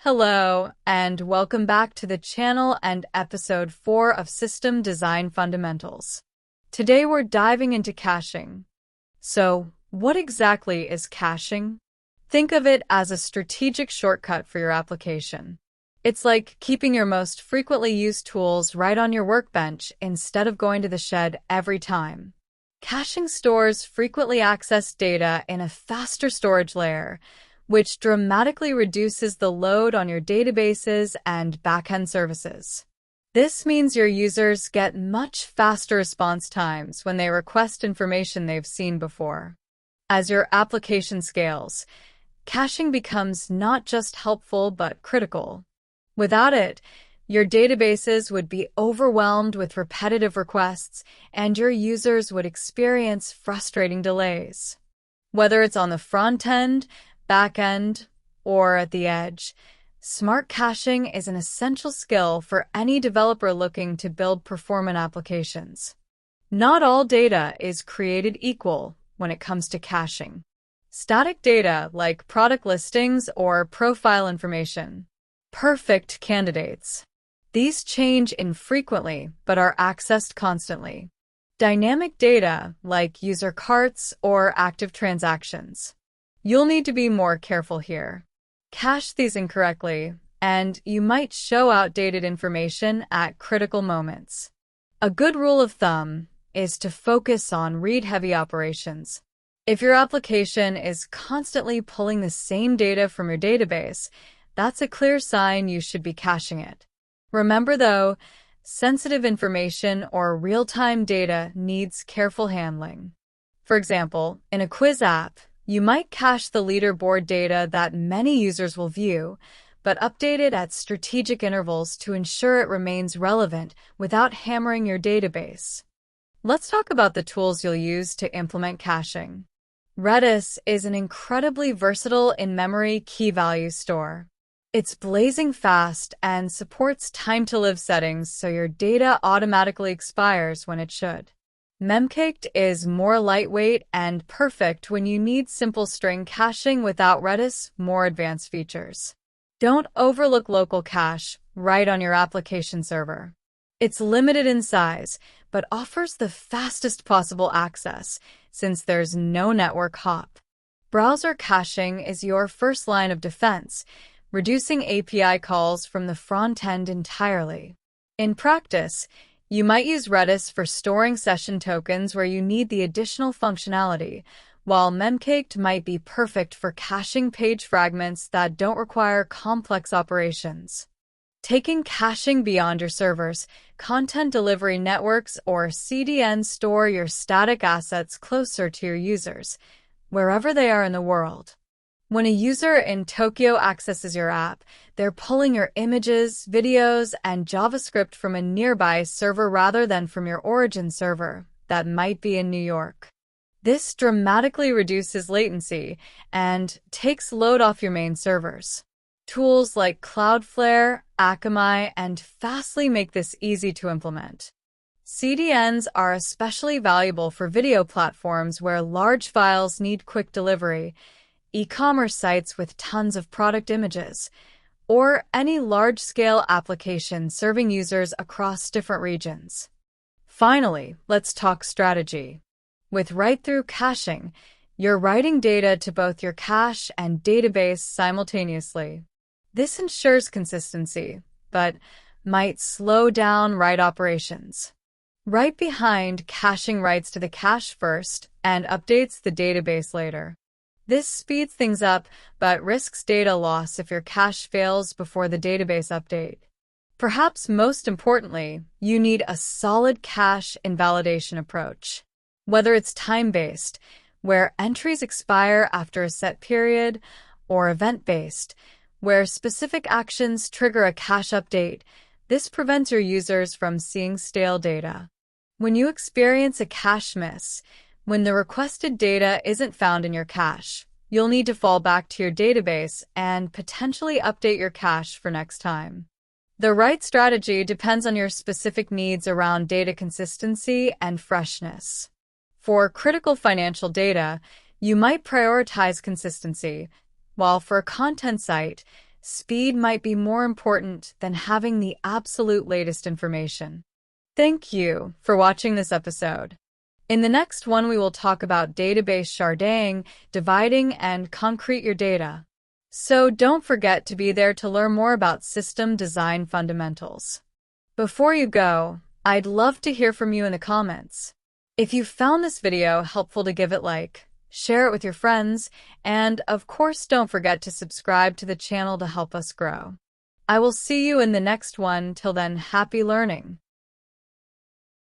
Hello, and welcome back to the channel and episode 4 of System Design Fundamentals. Today we're diving into caching. So, what exactly is caching? Think of it as a strategic shortcut for your application. It's like keeping your most frequently used tools right on your workbench instead of going to the shed every time. Caching stores frequently accessed data in a faster storage layer, which dramatically reduces the load on your databases and backend services. This means your users get much faster response times when they request information they've seen before. As your application scales, caching becomes not just helpful but critical. Without it, your databases would be overwhelmed with repetitive requests, and your users would experience frustrating delays. Whether it's on the front end, back end, or at the edge, smart caching is an essential skill for any developer looking to build performant applications. Not all data is created equal when it comes to caching. Static data like product listings or profile information, perfect candidates. These change infrequently but are accessed constantly. Dynamic data like user carts or active transactions. You'll need to be more careful here. Cache these incorrectly, and you might show outdated information at critical moments. A good rule of thumb is to focus on read-heavy operations. If your application is constantly pulling the same data from your database, that's a clear sign you should be caching it. Remember though, sensitive information or real-time data needs careful handling. For example, in a quiz app, you might cache the leaderboard data that many users will view, but update it at strategic intervals to ensure it remains relevant without hammering your database. Let's talk about the tools you'll use to implement caching. Redis is an incredibly versatile in-memory key-value store. It's blazing fast and supports time-to-live settings so your data automatically expires when it should. Memcached is more lightweight and perfect when you need simple string caching without Redis' more advanced features. Don't overlook local cache right on your application server. It's limited in size, but offers the fastest possible access since there's no network hop. Browser caching is your first line of defense, reducing API calls from the front end entirely. In practice, you might use Redis for storing session tokens where you need the additional functionality, while Memcached might be perfect for caching page fragments that don't require complex operations. Taking caching beyond your servers, content delivery networks, or CDNs store your static assets closer to your users, wherever they are in the world. When a user in Tokyo accesses your app, they're pulling your images, videos, and JavaScript from a nearby server rather than from your origin server that might be in New York. This dramatically reduces latency and takes load off your main servers. Tools like Cloudflare, Akamai, and Fastly make this easy to implement. CDNs are especially valuable for video platforms where large files need quick delivery, e-commerce sites with tons of product images, or any large-scale application serving users across different regions. Finally, let's talk strategy. With write-through caching, you're writing data to both your cache and database simultaneously. This ensures consistency, but might slow down write operations. Right behind, caching writes to the cache first and updates the database later. This speeds things up, but risks data loss if your cache fails before the database update. Perhaps most importantly, you need a solid cache invalidation approach. Whether it's time-based, where entries expire after a set period, or event-based, where specific actions trigger a cache update, this prevents your users from seeing stale data. When you experience a cache miss, when the requested data isn't found in your cache, you'll need to fall back to your database and potentially update your cache for next time. The right strategy depends on your specific needs around data consistency and freshness. For critical financial data, you might prioritize consistency, while for a content site, speed might be more important than having the absolute latest information. Thank you for watching this episode. In the next one, we will talk about database sharding, dividing, and concrete your data. So don't forget to be there to learn more about system design fundamentals. Before you go, I'd love to hear from you in the comments. If you found this video helpful, to give it a like, share it with your friends, and of course don't forget to subscribe to the channel to help us grow. I will see you in the next one. Till then, happy learning.